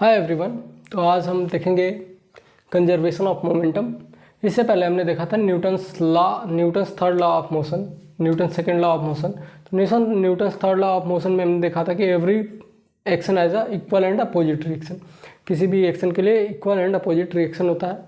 Hi everyone. तो आज हम देखेंगे कंजर्वेशन ऑफ मोमेंटम। इससे पहले हमने देखा था Newton's third law of motion, Newton second law of motion. तो Newton's third law of motion में हमने देखा था कि every action has a equal and opposite reaction, किसी भी एक्शन के लिए इक्वल एंड अपोजिट रिएक्शन होता है।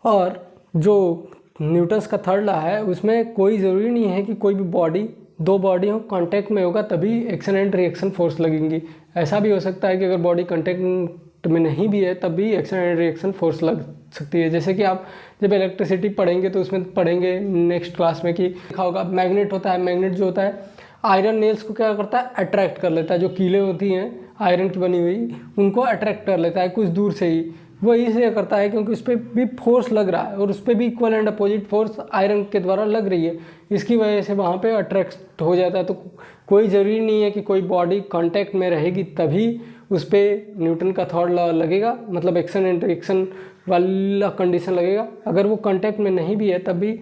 और जो न्यूटन्स का थर्ड लॉ है उसमें कोई ज़रूरी नहीं है कि कोई भी बॉडी, दो बॉडी हो कांटेक्ट में होगा तभी एक्शन एंड रिएक्शन फोर्स लगेंगी। ऐसा भी हो सकता है कि अगर बॉडी कांटेक्ट में नहीं भी है तब भी एक्शन एंड रिएक्शन फोर्स लग सकती है। जैसे कि आप जब इलेक्ट्रिसिटी पढ़ेंगे तो उसमें पढ़ेंगे नेक्स्ट क्लास में कि देखा होगा मैग्नेट होता है। मैग्नेट जो होता है आयरन नेल्स को क्या करता है, अट्रैक्ट कर लेता है। जो कीलें होती हैं आयरन की बनी हुई उनको अट्रैक्ट कर लेता है कुछ दूर से ही। वो इसलिए करता है क्योंकि उस पर भी फोर्स लग रहा है और उस पर भी equal and opposite force iron के द्वारा लग रही है। इसकी वजह से वहाँ पे अट्रैक्ट हो जाता है। तो कोई ज़रूरी नहीं है कि कोई बॉडी कांटेक्ट में रहेगी तभी उस पर न्यूटन का थर्ड लॉ लगेगा, मतलब एक्शन एंड रिएक्शन वाला कंडीशन लगेगा। अगर वो कांटेक्ट में नहीं भी है तब भी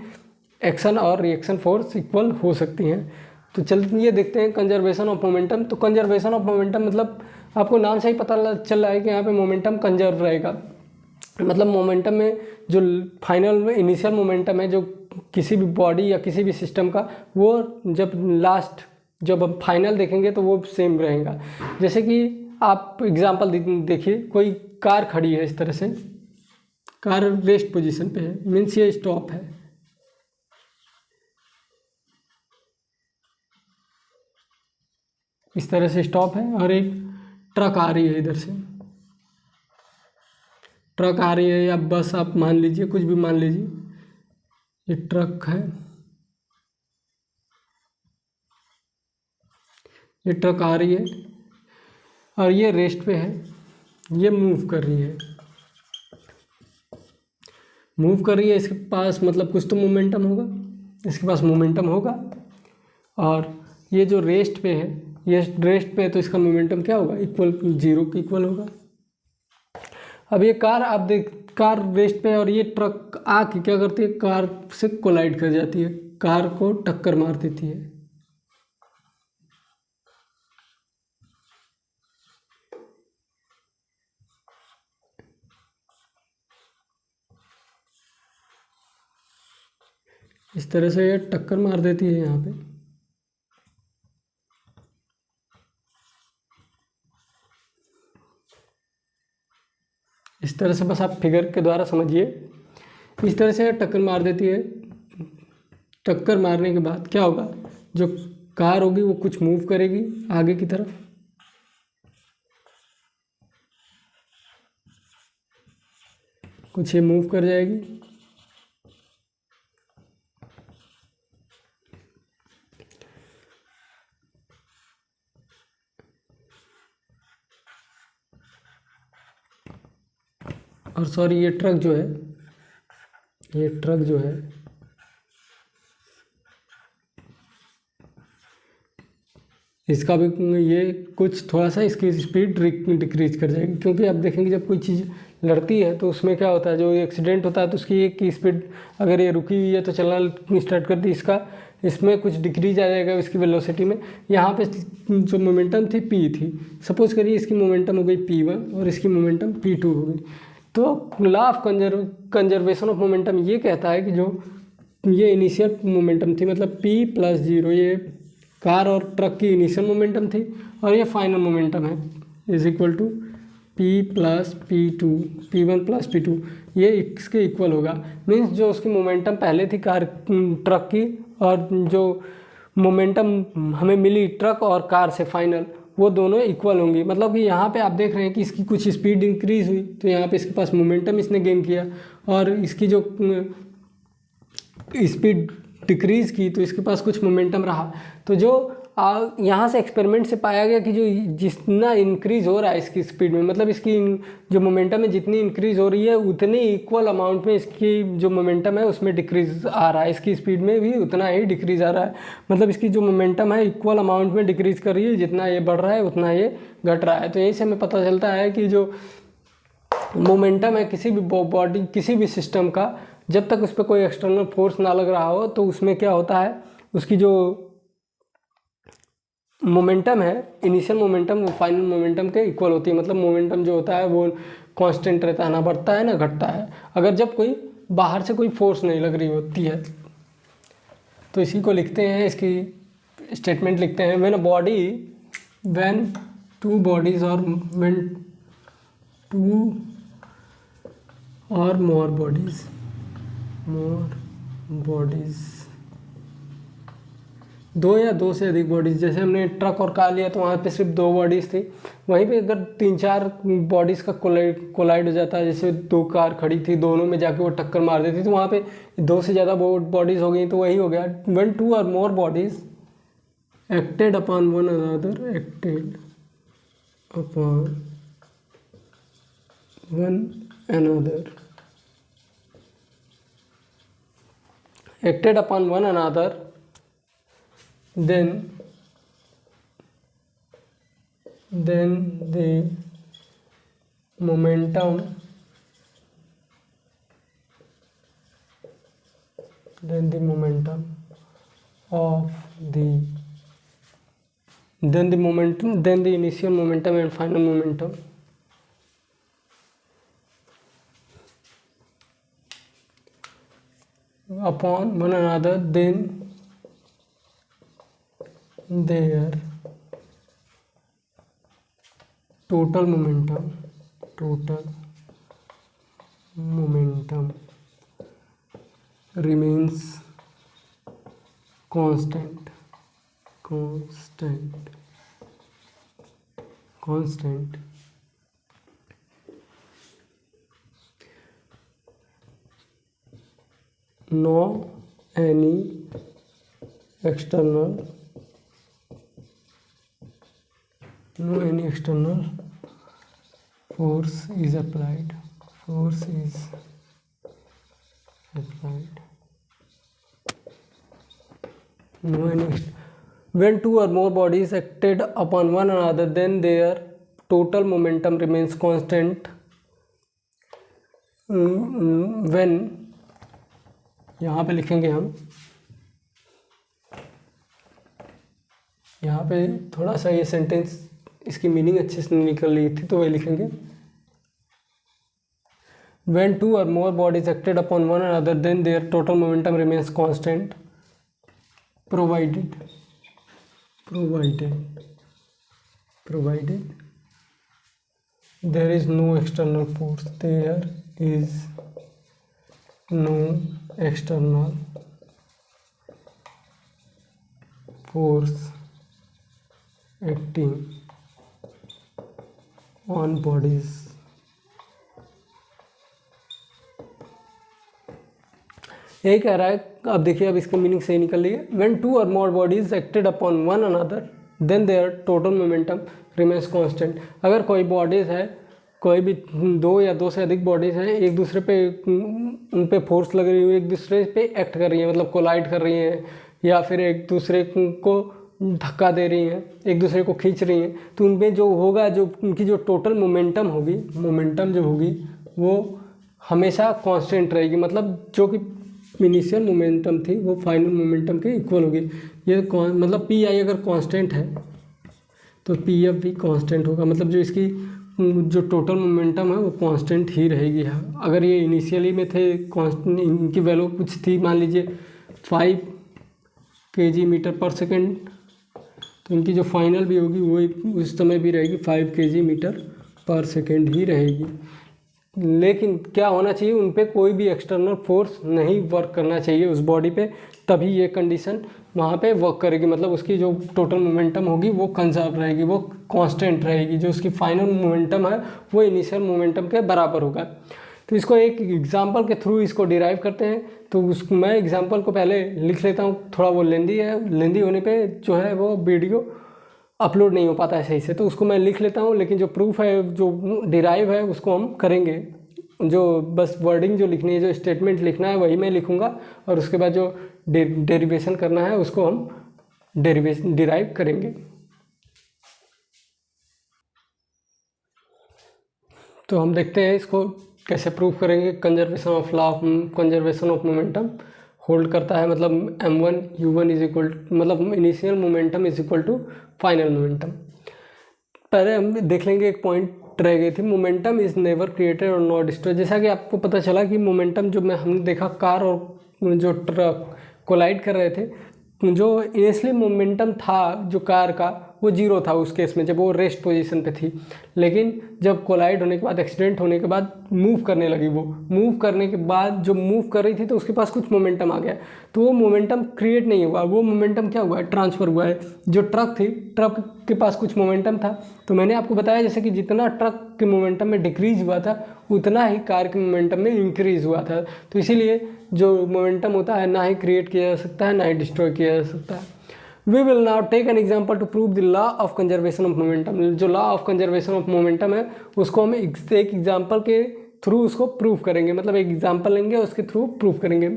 एक्शन और रिएक्शन फोर्स इक्वल हो सकती हैं। तो चलिए देखते हैं कंजर्वेशन ऑफ मोमेंटम। तो कंजर्वेशन ऑफ मोमेंटम मतलब आपको नाम से ही पता चल रहा है कि यहाँ पे मोमेंटम कंजर्व रहेगा। मतलब मोमेंटम में जो फाइनल में इनिशियल मोमेंटम है जो किसी भी बॉडी या किसी भी सिस्टम का, वो जब हम फाइनल देखेंगे तो वो सेम रहेगा। जैसे कि आप एग्जांपल देखिए, कोई कार खड़ी है इस तरह से, कार रेस्ट पोजीशन पे है, मीन्स ये स्टॉप है। इस तरह से स्टॉप है और एक ट्रक आ रही है इधर से, ट्रक आ रही है या बस आप मान लीजिए, कुछ भी मान लीजिए। ये ट्रक है, ये ट्रक आ रही है और ये रेस्ट पे है, ये मूव कर रही है। इसके पास मतलब कुछ तो मोमेंटम होगा, इसके पास मोमेंटम होगा। और ये जो रेस्ट पे है, ये रेस्ट पे है तो इसका मोमेंटम क्या होगा, इक्वल, जीरो के इक्वल होगा। अब ये कार आप कार रेस्ट पे है और ये ट्रक आके क्या करती है, कार से कोलाइड कर जाती है, कार को टक्कर मार देती है। इस तरह से ये टक्कर मार देती है यहाँ पे। इस तरह से बस आप फिगर के द्वारा समझिए। इस तरह से टक्कर मार देती है। टक्कर मारने के बाद क्या होगा, जो कार होगी वो कुछ मूव करेगी आगे की तरफ, कुछ ये मूव कर जाएगी। और सॉरी, ये ट्रक जो है इसका भी ये कुछ थोड़ा सा इसकी स्पीड डिक्रीज कर जाएगी। क्योंकि आप देखेंगे जब कोई चीज़ लड़ती है तो उसमें क्या होता है, जो एक्सीडेंट होता है तो उसकी एक की स्पीड, अगर ये रुकी हुई है तो चलना स्टार्ट कर दी, इसमें कुछ डिक्रीज आ जाएगा इसकी वेलोसिटी में। यहाँ पे जो मोमेंटम थी P थी, सपोज करिए इसकी मोमेंटम हो गई P1 और इसकी मोमेंटम P2 हो गई। तो law of conservation of momentum ये कहता है कि जो ये इनिशियल मोमेंटम थी, मतलब P+0, ये कार और ट्रक की इनिशियल मोमेंटम थी, और ये फाइनल मोमेंटम है, is equal to P+P2, P1 + P2, ये इसके इक्वल होगा। मीन्स जो उसकी मोमेंटम पहले थी ट्रक की, और जो मोमेंटम हमें मिली ट्रक और कार से फाइनल, वो दोनों इक्वल होंगी। मतलब कि यहाँ पे आप देख रहे हैं कि इसकी कुछ स्पीड इंक्रीज हुई तो यहाँ पे इसके पास मोमेंटम इसने गेन किया, और इसकी जो स्पीड डिक्रीज़ की तो इसके पास कुछ मोमेंटम रहा। तो जो यहाँ से एक्सपेरिमेंट से पाया गया कि जो जितना इंक्रीज़ हो रहा है इसकी स्पीड में, मतलब इसकी जो मोमेंटम है जितनी इंक्रीज़ हो रही है उतनी इक्वल अमाउंट में इसकी जो मोमेंटम है उसमें डिक्रीज़ आ रहा है, इसकी स्पीड में भी उतना ही डिक्रीज़ आ रहा है। मतलब इसकी जो मोमेंटम है इक्वल अमाउंट में डिक्रीज़ कर रही है, जितना ये बढ़ रहा है उतना ये घट रहा है। तो यहीं से हमें पता चलता है कि जो मोमेंटम है किसी भी बॉडी, किसी भी सिस्टम का, जब तक उस पर कोई एक्सटर्नल फोर्स ना लग रहा हो तो उसमें क्या होता है, उसकी जो मोमेंटम है, इनिशियल मोमेंटम वो फाइनल मोमेंटम के इक्वल होती है। मतलब मोमेंटम जो होता है वो कांस्टेंट रहता है, ना बढ़ता है ना घटता है, अगर जब कोई बाहर से कोई फोर्स नहीं लग रही होती है। तो इसी को लिखते हैं, इसकी स्टेटमेंट लिखते हैं, व्हेन टू बॉडीज और when two or more bodies दो या दो से अधिक बॉडीज, जैसे हमने ट्रक और कार लिया तो वहाँ पे सिर्फ दो बॉडीज़ थी, वहीं पे अगर 3-4 बॉडीज़ का कोलाइड हो जाता है, जैसे दो कार खड़ी थी, दोनों में जाके वो टक्कर मार देती, तो वहाँ पे दो से ज़्यादा बॉडीज़ हो गई, तो वही हो गया when two or more bodies acted upon one another acted upon one another then the momentum then the initial momentum and final momentum upon one another, then their total momentum remains constant no any external force is applied when two or more bodies acted upon one another, then their total momentum remains constant when, यहाँ पे लिखेंगे हम, यहाँ पे थोड़ा सा ये sentence इसकी मीनिंग अच्छे से निकल रही थी, तो वही लिखेंगे when two or more bodies acted upon one another, then their total momentum remains constant provided there is no external force acting on bodies. यही कह रहा है। अब देखिए, अब इसकी मीनिंग सही निकल रही है। When two or more bodies acted upon one another, then their total momentum remains constant. अगर कोई बॉडीज़ है, कोई भी दो या दो से अधिक बॉडीज़ हैं, एक दूसरे पे उन पे फोर्स लग रही है, एक दूसरे पे एक्ट कर रही है, मतलब कोलाइड कर रही हैं, या फिर एक दूसरे को धक्का दे रही हैं, एक दूसरे को खींच रही हैं, तो उनमें जो होगा, जो उनकी जो टोटल मोमेंटम जो होगी वो हमेशा कांस्टेंट रहेगी। मतलब जो कि इनिशियल मोमेंटम थी वो फाइनल मोमेंटम के इक्वल होगी। ये मतलब पी आई अगर कांस्टेंट है तो पी एफ भी कांस्टेंट होगा। मतलब जो इसकी जो टोटल मोमेंटम है वो कांस्टेंट ही रहेगी। अगर ये इनिशियली में थे इनकी वैल्यू कुछ थी, मान लीजिए 5 kg/s, तो इनकी जो फाइनल भी होगी वो उस समय भी रहेगी 5 kg/s ही रहेगी। लेकिन क्या होना चाहिए, उन पे कोई भी एक्सटर्नल फोर्स नहीं वर्क करना चाहिए उस बॉडी पे, तभी ये कंडीशन वहाँ पे वर्क करेगी। मतलब उसकी जो टोटल मोमेंटम होगी वो कंजर्व रहेगी, वो कांस्टेंट रहेगी। जो उसकी फाइनल मोमेंटम है वो इनिशियल मोमेंटम के बराबर होगा। तो इसको एक एग्जांपल के थ्रू इसको डिराइव करते हैं। तो मैं एग्जांपल को पहले लिख लेता हूँ, थोड़ा वो लेंदी है, लेंदी होने पे जो है वो वीडियो अपलोड नहीं हो पाता है सही से, तो उसको मैं लिख लेता हूँ। लेकिन जो प्रूफ है, जो डिराइव है, उसको हम करेंगे। जो बस वर्डिंग जो लिखनी है, जो स्टेटमेंट लिखना है वही मैं लिखूँगा, और उसके बाद जो डेरिवेशन करना है उसको हम डिराइव करेंगे। तो हम देखते हैं इसको कैसे प्रूव करेंगे। कंजर्वेशन ऑफ मोमेंटम होल्ड करता है, मतलब m1 u1 इज इक्वल, मतलब initial momentum is equal to final momentum. पहले हम देख लेंगे, एक पॉइंट रह गई थी, मोमेंटम इज नेवर क्रिएटेड और नॉट डिस्ट्रॉयड। जैसा कि आपको पता चला कि मोमेंटम जो हमने देखा कार और जो ट्रक कोलाइड कर रहे थे, जो इनिशियली मोमेंटम था जो कार का वो जीरो था उस केस में जब वो रेस्ट पोजीशन पे थी, लेकिन जब कोलाइड होने के बाद, एक्सीडेंट होने के बाद मूव करने लगी, वो मूव करने के बाद जो मूव कर रही थी तो उसके पास कुछ मोमेंटम आ गया, तो वो मोमेंटम क्रिएट नहीं हुआ, वो मोमेंटम क्या हुआ है, ट्रांसफ़र हुआ है। जो ट्रक थी, ट्रक के पास कुछ मोमेंटम था, तो मैंने आपको बताया जैसे कि जितना ट्रक के मोमेंटम में डिक्रीज हुआ था उतना ही कार के मोमेंटम में इंक्रीज हुआ था। तो इसीलिए जो मोमेंटम होता है ना ही क्रिएट किया जा सकता है ना ही डिस्ट्रॉय किया जा सकता है। We will now take an example to prove the law of conservation of momentum. जो law of conservation of momentum है उसको हम एक एग्जाम्पल के थ्रू उसको प्रूव करेंगे, मतलब एक एग्जाम्पल लेंगे उसके थ्रू प्रूव करेंगे।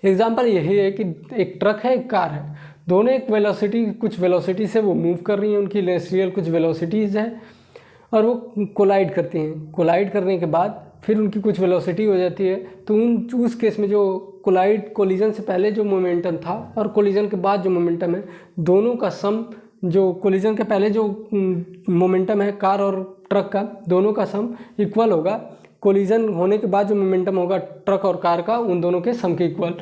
एग्जाम्पल यही है कि एक ट्रक है, एक कार है, दोनों एक वेलोसिटी, कुछ वेलोसिटी से वो मूव कर रही हैं, उनकी इनिशियल कुछ वेलोसिटीज़ है और वो कोलाइड करती हैं। कोलाइड करने के बाद फिर उनकी कुछ वेलोसिटी हो जाती है, तो उस केस में जो कोलिजन से पहले जो मोमेंटम था और कोलिजन के बाद जो मोमेंटम है, दोनों का सम, जो कोलिजन के पहले जो मोमेंटम है कार और ट्रक का, दोनों का सम इक्वल होगा कोलिजन होने के बाद जो मोमेंटम होगा ट्रक और कार का, उन दोनों के सम के इक्वल।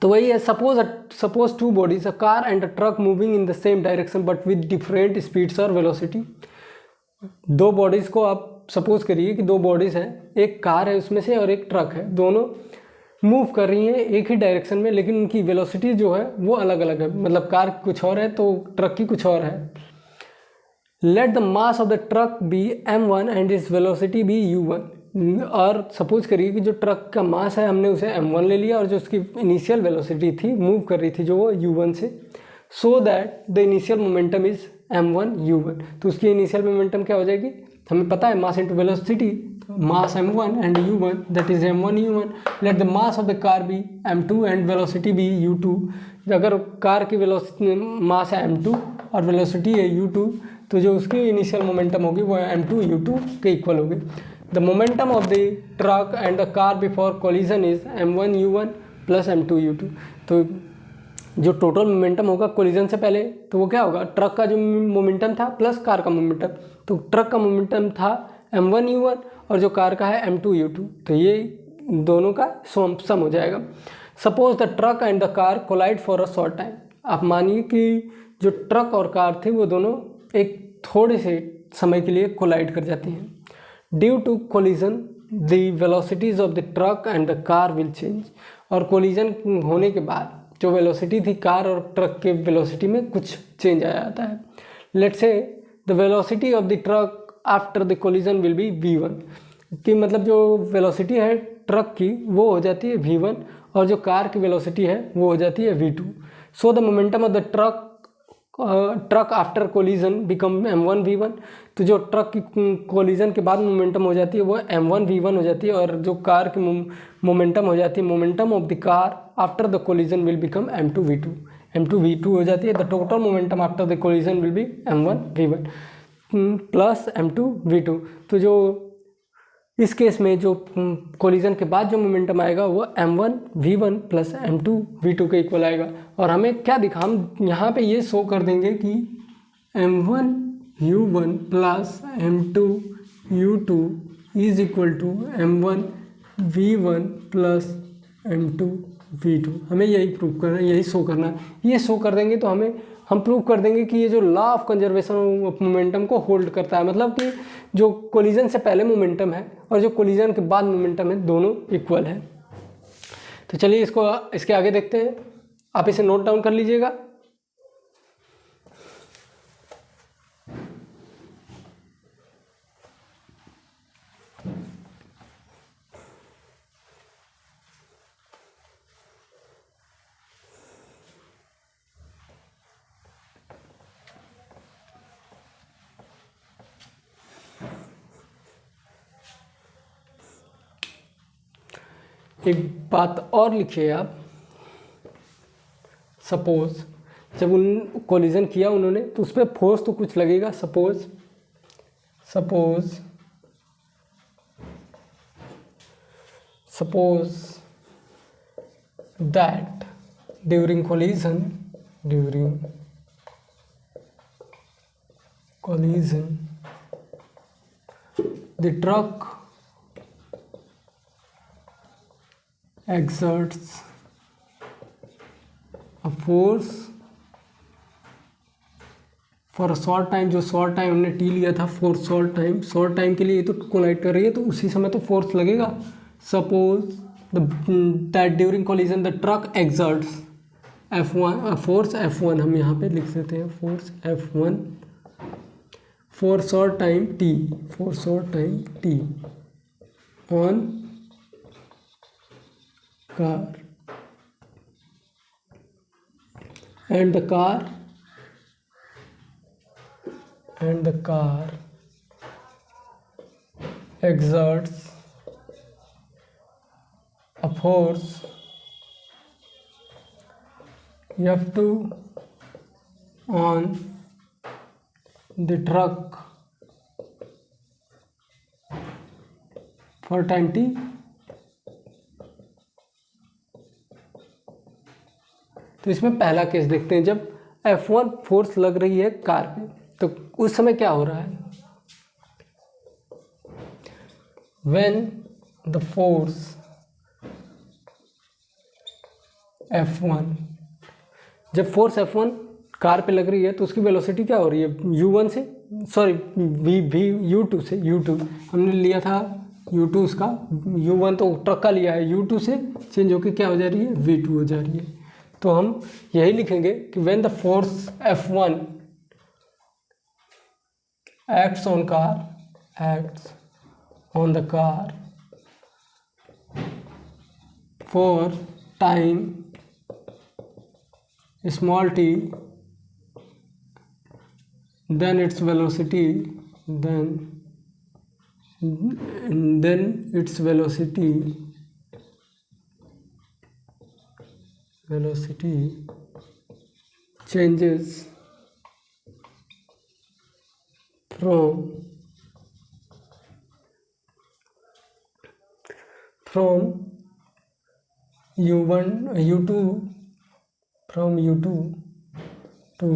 तो वही है, suppose two bodies, a car and a truck moving in the same direction but with different speeds और वेलोसिटी। दो बॉडीज़ को आप सपोज करिए कि दो बॉडीज़ हैं, एक कार है उसमें से और एक ट्रक है, दोनों मूव कर रही हैं एक ही डायरेक्शन में, लेकिन उनकी वेलोसिटी जो है वो अलग अलग है, मतलब कार कुछ और है तो ट्रक की कुछ और है। Let the mass of the truck be m1 and its velocity be u1। और सपोज करिए कि जो ट्रक का मास है हमने उसे m1 ले लिया और जो उसकी इनिशियल वेलोसिटी थी, मूव कर रही थी जो वो u1 से, so that the initial momentum is m1 u1। तो उसकी इनिशियल मोमेंटम क्या हो जाएगी, हमें पता है mass into velocity, mass m1 and u1 that is m1 u1। Let the mass of the car be m2 and velocity be u2। अगर car की वेलोसिटी मास है m2 और वेलोसिटी है u2, तो जो उसकी इनिशियल मोमेंटम होगी वो m2 u2 के इक्वल होगी। The momentum of the truck and the car before collision is m1 u1 plus m2 u2। तो जो टोटल मोमेंटम होगा कोलिजन से पहले, तो वो क्या होगा, ट्रक का जो मोमेंटम था प्लस कार का मोमेंटम, तो ट्रक का मोमेंटम था m1 u1 और जो कार का है m2 u2, तो ये दोनों का सम हो जाएगा। Suppose the truck and the car collide for a short time. आप मानिए कि जो ट्रक और कार थे वो दोनों एक थोड़े से समय के लिए कोलाइड कर जाती हैं। Due to collision the velocities of the truck and the car will change. और कोलिजन होने के बाद जो वेलोसिटी थी कार और ट्रक के वेलोसिटी में कुछ चेंज आ जाता है। Let's say the velocity of the truck after the collision will be v1। कि मतलब जो वेलोसिटी है ट्रक की वो हो जाती है v1 और जो कार की वेलोसिटी है वो हो जाती है v2। So the momentum of the truck after collision become m1 v1। तो जो ट्रक की कोलिजन के बाद मोमेंटम हो जाती है वो m1 v1 हो जाती है, और जो कार की मोमेंटम हो जाती है, momentum of the car after the collision will become m2 v2। m2 v2 हो जाती है। The total momentum after the collision will be m1 v1 plus m2 v2। तो जो इस केस में जो कोलिजन के बाद जो मोमेंटम आएगा वो m1 v1 plus m2 v2 के इक्वल आएगा। और हमें क्या दिखा, हम यहाँ पे ये शो कर देंगे कि m1 u1 plus m2 u2 is equal to m1 v1 plus m2 v2। हमें यही प्रूव करना है, यही शो करना है। ये शो कर देंगे तो हम प्रूव कर देंगे कि ये जो law of conservation of momentum को होल्ड करता है, मतलब कि जो कोलिजन से पहले मोमेंटम है और जो कोलिजन के बाद मोमेंटम है दोनों इक्वल है। तो चलिए इसके आगे देखते हैं, आप इसे नोट डाउन कर लीजिएगा। एक बात और लिखिए आप, सपोज जब उन कोलिजन किया उन्होंने तो उस पर फोर्स तो कुछ लगेगा। Suppose that during collision the truck exerts a force for a short time, जो शॉर्ट टाइम हमने टी लिया था फॉर शॉर्ट टाइम के लिए ये तो कोलाइड कर रही है तो उसी समय तो फोर्स लगेगा। Suppose that during collision the truck exerts F1 force F1 हम यहाँ पे लिख देते हैं force F1 for short time T on car and the car exerts a force F2 on the truck for time t। तो इसमें पहला case देखते हैं, जब F1 फोर्स लग रही है कार पे तो उस समय क्या हो रहा है। When the force F1, जब फोर्स F1 कार पे लग रही है तो उसकी वेलोसिटी क्या हो रही है U1 से, सॉरी U2 से, U2 हमने लिया था U2 उसका, U1 तो ट्रक का लिया है, U2 से चेंज होकर क्या हो जा रही है V2 हो जा रही है। तो हम यही लिखेंगे कि when the force F1 acts on the car for time small t, then its velocity changes from U2 to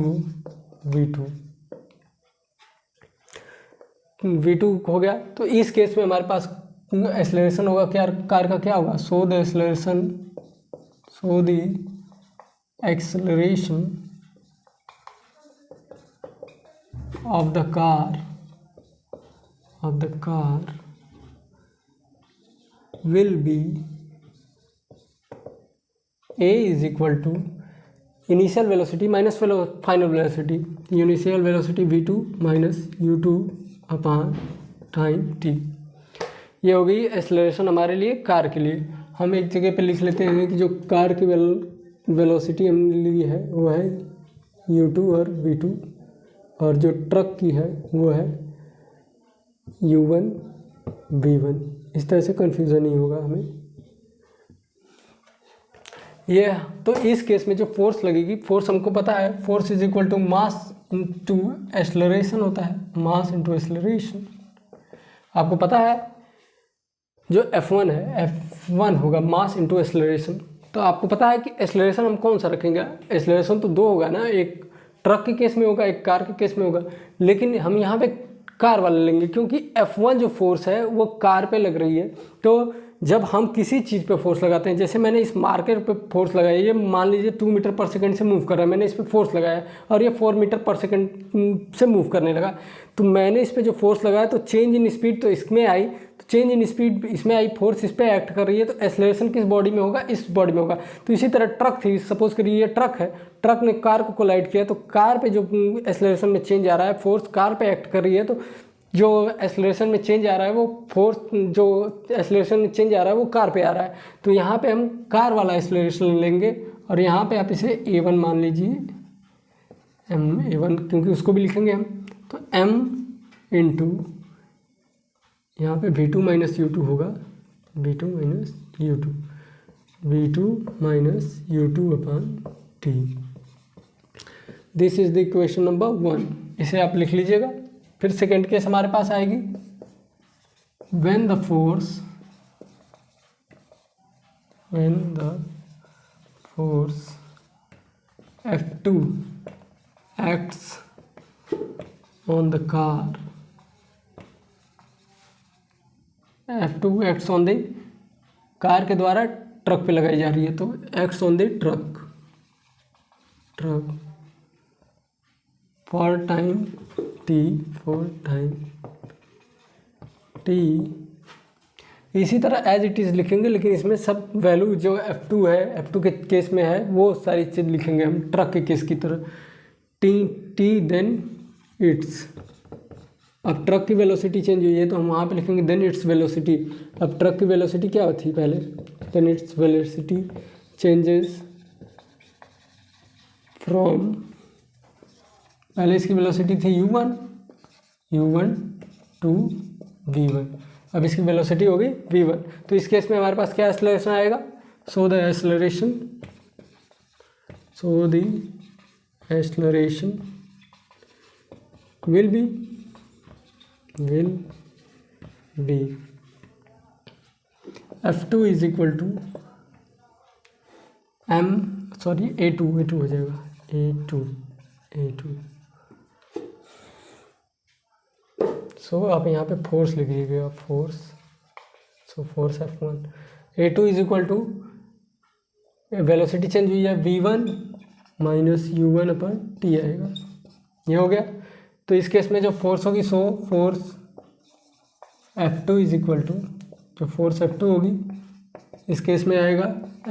V2 हो गया। तो इस केस में हमारे पास एक्सेलरेशन होगा क्या, कार का क्या होगा, so the acceleration of the car will be A is equal to initial velocity minus final velocity, initial velocity V2 minus U2 upon time t। ये हो गई एक्सेलरेशन हमारे लिए कार के लिए। हम एक जगह पे लिख लेते हैं कि जो कार की वेलोसिटी हमने ली है वो है U2 और V2, और जो ट्रक की है वो है U1 V1। इस तरह से कन्फ्यूज़न नहीं होगा हमें। ये तो इस केस में जो फोर्स लगेगी, फोर्स हमको पता है force is equal to mass into acceleration होता है, मास इनटू एक्सेलरेशन। आपको पता है जो F1 है, F1 होगा मास इनटू एक्सेलरेशन। तो आपको पता है कि एक्सेलरेशन हम कौन सा रखेंगे, एक्सेलरेशन तो दो होगा ना, एक ट्रक के केस में होगा एक कार के केस में होगा, लेकिन हम यहाँ पे कार वाला लेंगे क्योंकि F1 जो फोर्स है वो कार पे लग रही है। तो जब हम किसी चीज़ पे फोर्स लगाते हैं, जैसे मैंने इस मार्कर पे फोर्स लगाया, ये मान लीजिए 2 मीटर पर सेकंड से मूव कर रहा है, मैंने इस पर फोर्स लगाया और ये 4 मीटर पर सेकंड से मूव करने लगा, तो मैंने इस पर जो फोर्स लगाया तो चेंज इन स्पीड तो इसमें आई, तो चेंज इन स्पीड इसमें आई, फोर्स इस पर एक्ट कर रही है, तो एक्सेलरेशन किस बॉडी में होगा, इस बॉडी में होगा। तो इसी तरह ट्रक थी, सपोज करिए ये ट्रक है, ट्रक ने कार को कोलाइड किया तो कार पे जो एक्सेलरेशन में चेंज आ रहा है, फोर्स कार पे एक्ट कर रही है, तो जो एक्सेलरेशन में चेंज आ रहा है वो फोर्स, जो एक्सेलरेशन में चेंज आ रहा है वो कार पे आ रहा है। तो यहाँ पे हम कार वाला एक्सेलरेशन लेंगे और यहाँ पे आप इसे A1 मान लीजिए, A1 क्योंकि उसको भी लिखेंगे हम, तो M इंटू यहाँ पे V2 माइनस U2 होगा, V2 minus U2 upon T। This is the equation number 1, इसे आप लिख लीजिएगा। फिर सेकेंड केस हमारे पास आएगी, when the force F2 acts on the car, F2 acts on the car के द्वारा ट्रक पे लगाई जा रही है, तो acts on the truck for time T. इसी तरह एज इट इज़ लिखेंगे, लेकिन इसमें सब वैल्यू जो F2 है, F2 के केस में है, वो सारी चीज़ लिखेंगे हम ट्रक के केस की तरह। T then its. अब ट्रक की वेलोसिटी चेंज हुई है तो हम वहाँ पे लिखेंगे देन इट्स वेलोसिटी। अब ट्रक की वेलोसिटी क्या थी पहले, then its velocity changes from, पहले इसकी वेलोसिटी थी u1 टू v1, अब इसकी वेलोसिटी होगी v1। तो इस केस में हमारे पास क्या एक्सेलरेशन आएगा, so the acceleration will be F2 is equal to A2 हो जाएगा, A2। सो आप यहाँ पे फोर्स लिख लीजिएगा, force F1, A2 is equal to, velocity change हुई है v1 माइनस u1 अपन t आएगा, ये हो गया। तो इस केस में जो फोर्स होगी, so force F2 is equal to, जो फोर्स F2 होगी इस केस में आएगा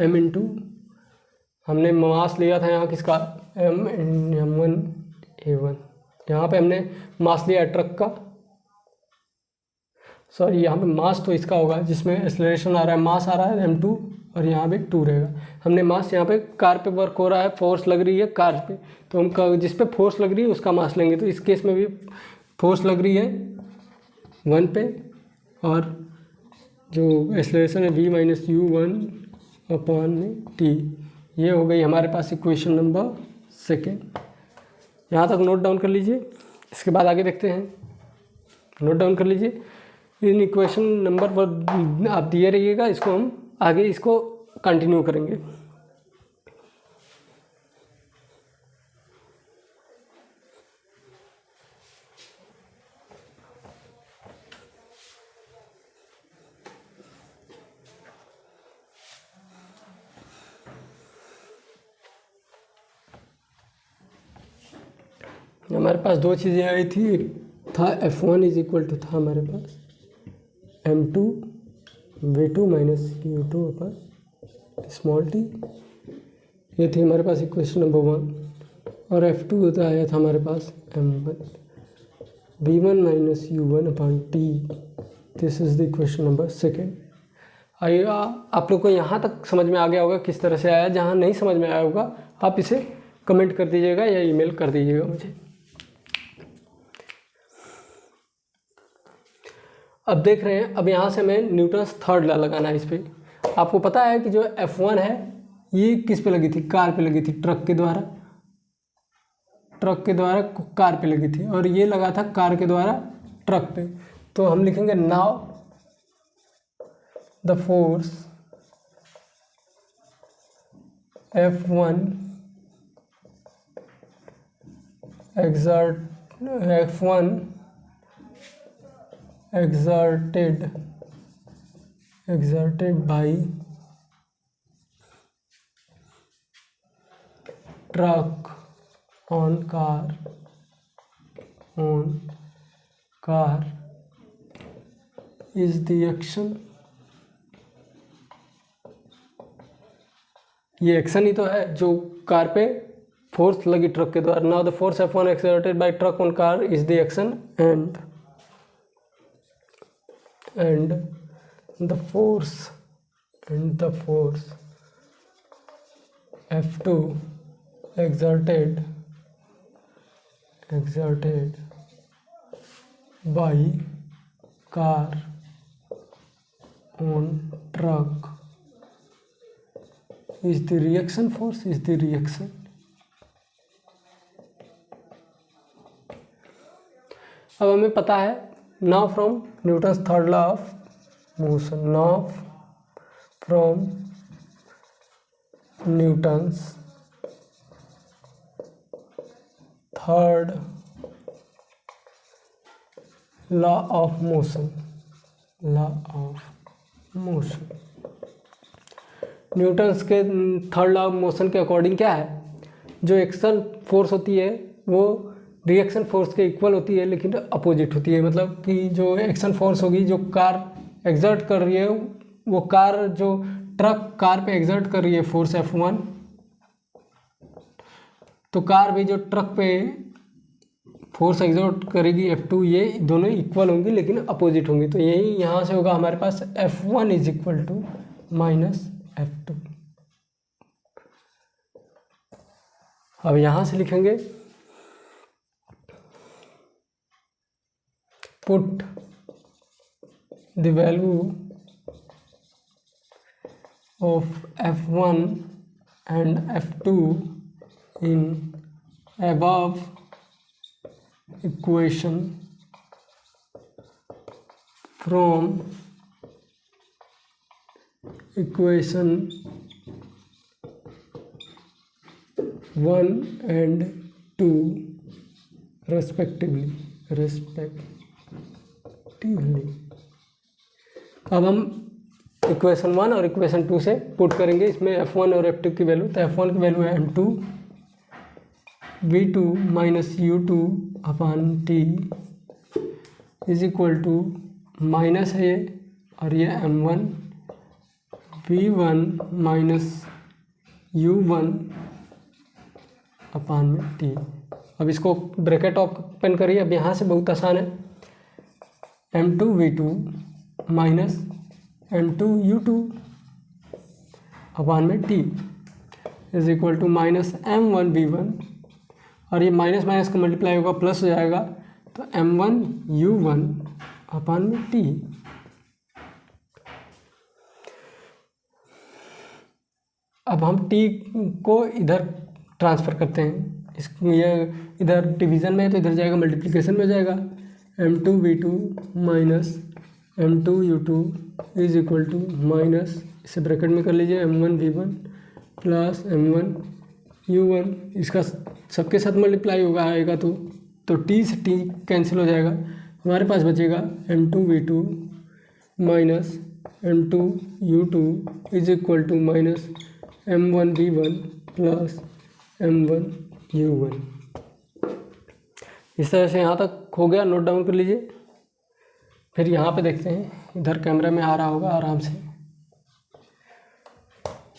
m इंटू, हमने मास लिया था यहाँ किसका, m1a1, यहाँ पे हमने मास लिया ट्रक का, सॉरी यहाँ पे मास तो इसका होगा जिसमें एक्सेलरेशन आ रहा है, मास आ रहा है m2 और यहाँ पे 2 रहेगा। हमने मास यहाँ पे कार पे वर्क हो रहा है, फोर्स लग रही है कार पे, तो हम जिस पे फोर्स लग रही है उसका मास लेंगे। तो इस केस में भी फोर्स लग रही है 1 पे, और जो एक्सेलरेशन है v minus u1 upon t। ये हो गई हमारे पास इक्वेशन नंबर 2। यहाँ तक नोट डाउन कर लीजिए, इसके बाद आगे देखते हैं। नोट डाउन कर लीजिए, इन इक्वेशन नंबर पर आप दिए रहिएगा, इसको हम आगे इसको कंटिन्यू करेंगे। हमारे पास दो चीज़ें आई थी, एक था F1 इज इक्वल टू था हमारे पास m2 v2 माइनस u2 अपन स्मॉल t, ये थी हमारे पास इक्वेशन नंबर 1। और F2 आया था हमारे पास m1 v1 minus u1 upon t। This is the equation number 2। आइए आप लोग को यहाँ तक समझ में आ गया होगा किस तरह से आया। जहाँ नहीं समझ में आया होगा आप इसे कमेंट कर दीजिएगा या ईमेल कर दीजिएगा मुझे। अब देख रहे हैं, अब यहाँ से हमें न्यूटन्स थर्ड लॉ लगाना है इस पर। आपको पता है कि जो F1 है ये किस पे लगी थी, कार पे लगी थी, ट्रक के द्वारा कार पे लगी थी, और ये लगा था कार के द्वारा ट्रक पे। तो हम लिखेंगे now the force F1 exerted by truck on car is the action। ये एक्शन ही तो है जो कार पे फोर्स लगी ट्रक के द्वारा। Now the force F1 exerted by truck on car is the action, and the force F2 exerted by car on truck is the reaction force, is the reaction। अब हमें पता है now from Newton's third law of motion, now from Newton's third law of motion, law of motion. Newton's के third law of motion के according क्या है, जो action force होती है वो रिएक्शन फोर्स के इक्वल होती है लेकिन अपोजिट होती है। मतलब कि जो एक्शन फोर्स होगी जो कार एग्जर्ट कर रही है, वो कार जो ट्रक कार पे एग्जर्ट कर रही है फोर्स F1, तो कार भी जो ट्रक पे फोर्स एग्जर्ट करेगी F2, ये दोनों इक्वल होंगी लेकिन अपोजिट होंगी। तो यही यहाँ से होगा हमारे पास F1 is equal to minus F2। अब यहाँ से लिखेंगे put the value of F1 and F2 in above equation from equation 1 and 2 respectively। अब हम इक्वेशन 1 और इक्वेशन 2 से पुट करेंगे इसमें F1 और F2 की वैल्यू। तो F1 की वैल्यू है m2 v2 minus u2 upon t is equal to minus है ये, और ये m1 v1 minus u1 upon में t। अब इसको ब्रैकेट ओपन करिए। अब यहाँ से बहुत आसान है, m2 v2 minus m2 u2 upon में t is equal to minus m1 v1, और ये माइनस माइनस का मल्टीप्लाई होगा प्लस हो जाएगा, तो m1 u1 अपॉन में t। अब हम t को इधर ट्रांसफ़र करते हैं, इस ये इधर डिवीज़न में है तो इधर जाएगा मल्टीप्लिकेशन में हो जाएगा। m2 v2 minus m2 u2 is equal to minus, इसे ब्रैकेट में कर लीजिए m1 v1 plus m1 u1, इसका सबके साथ मल्टीप्लाई होगा आएगा तो t से t कैंसिल हो जाएगा। हमारे पास बचेगा m2 v2 minus m2 u2 is equal to minus m1 v1 plus m1 u1। इस तरह से यहाँ तक हो गया, नोट डाउन कर लीजिए। फिर यहाँ पे देखते हैं, इधर कैमरा में आ रहा होगा आराम से,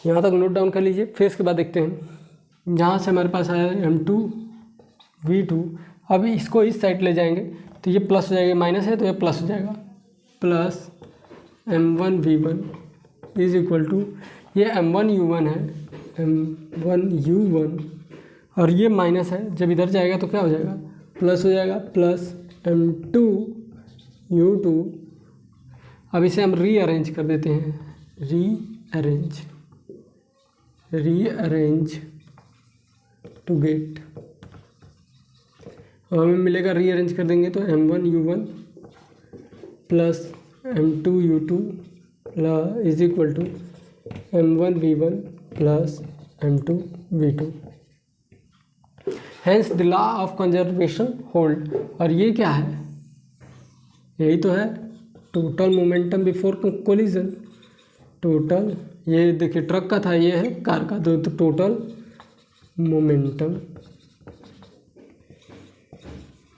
यहाँ तक नोट डाउन कर लीजिए। फिर इसके बाद देखते हैं, जहाँ से हमारे पास आया m2 v2, अब इसको इस साइड ले जाएंगे तो ये प्लस हो जाएगा, माइनस है तो ये प्लस हो जाएगा, plus m1 v1 is equal to, ये m1 u1 है, m1 u1, और ये माइनस है, जब इधर जाएगा तो क्या हो जाएगा, प्लस हो जाएगा, प्लस m2 u2। अब इसे हम रीअरेंज कर देते हैं, रीअरेंज टू गेट, हमें मिलेगा, रीअरेंज कर देंगे तो m1 u1 plus m2 u2 is equal to m1 v1 plus m2 v2। Hence the law of conservation hold. और ये क्या है, यही तो है total momentum before collision. Total, ये देखिए ट्रक का था, ये है कार का, तो टोटल मोमेंटम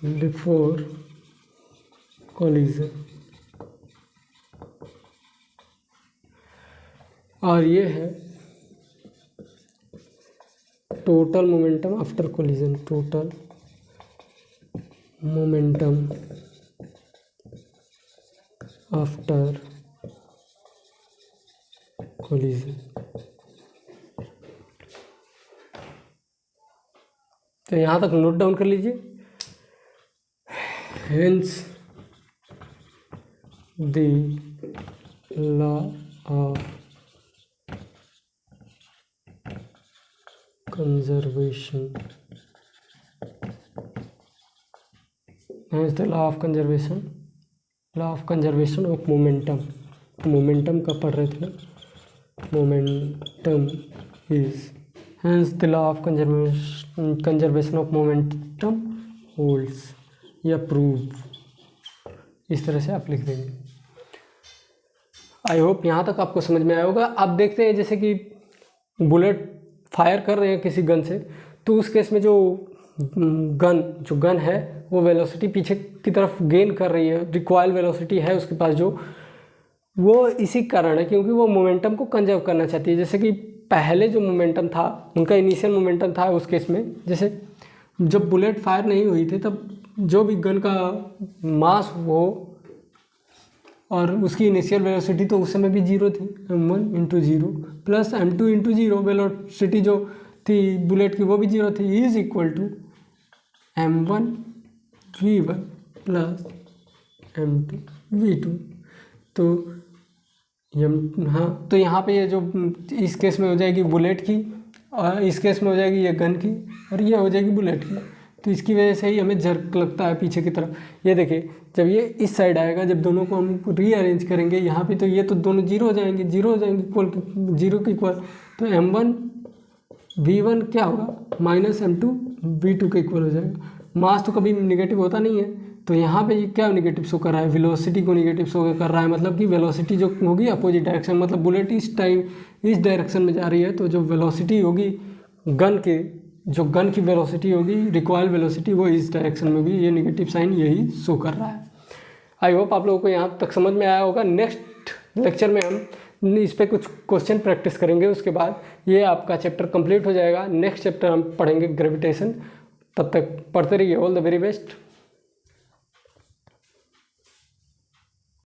बिफोर कोलिजन, और ये है total momentum after collision, total momentum after collision. तो यहाँ तक नोट डाउन कर लीजिए। Hence the law of conservation, hence the law of conservation, law of conservation of momentum का पढ़ रहे थे ना, momentum is. Hence the law of conservation of momentum holds या prove, इस तरह से आप लिख देंगे। आई होप यहाँ तक आपको समझ में आया होगा। अब देखते हैं जैसे कि बुलेट फायर कर रहे हैं किसी गन से, तो उस केस में जो गन है वो वेलोसिटी पीछे की तरफ गेन कर रही है, रिकॉइल वेलोसिटी है उसके पास जो, वो इसी कारण है क्योंकि वो मोमेंटम को कंजर्व करना चाहती है। जैसे कि पहले जो मोमेंटम था उनका इनिशियल मोमेंटम था उस केस में, जैसे जब बुलेट फायर नहीं हुई थी तब जो भी गन का मास हो और उसकी इनिशियल वेलोसिटी तो उस समय भी जीरो थी, m1 into zero plus m2 into zero, velocity जो थी बुलेट की वो भी जीरो थी, is equal to m1 v1 plus m2 v2। तो हाँ, तो यहाँ पे ये जो इस केस में हो जाएगी बुलेट की और इस केस में हो जाएगी ये गन की और ये हो जाएगी बुलेट की। तो इसकी वजह से ही हमें जर्क लगता है पीछे की तरफ। ये देखिए जब ये इस साइड आएगा, जब दोनों को हम रीअरेंज करेंगे यहाँ पे, तो ये तो दोनों जीरो हो जाएंगे, इक्वल, जीरो के इक्वल। तो m1 v1 क्या होगा माइनस m2 v2 के इक्वल हो जाएगा। मास तो कभी नेगेटिव होता नहीं है, तो यहाँ पे क्या नेगेटिव शो कर रहा है, वेलोसिटी को नेगेटिव शो कर रहा है, मतलब कि वेलोसिटी जो होगी अपोजिट डायरेक्शन, मतलब बुलेट इस डायरेक्शन में जा रही है, तो जो वेलोसिटी होगी गन की वेलोसिटी होगी, रिकॉइल वेलोसिटी, वो इस डायरेक्शन में होगी। ये नेगेटिव साइन यही शो कर रहा है। आई होप आप लोगों को यहाँ तक समझ में आया होगा। नेक्स्ट लेक्चर में हम इस पर कुछ क्वेश्चन प्रैक्टिस करेंगे, उसके बाद ये आपका चैप्टर कंप्लीट हो जाएगा। नेक्स्ट चैप्टर हम पढ़ेंगे ग्रेविटेशन। तब तक पढ़ते रहिए। All the very best.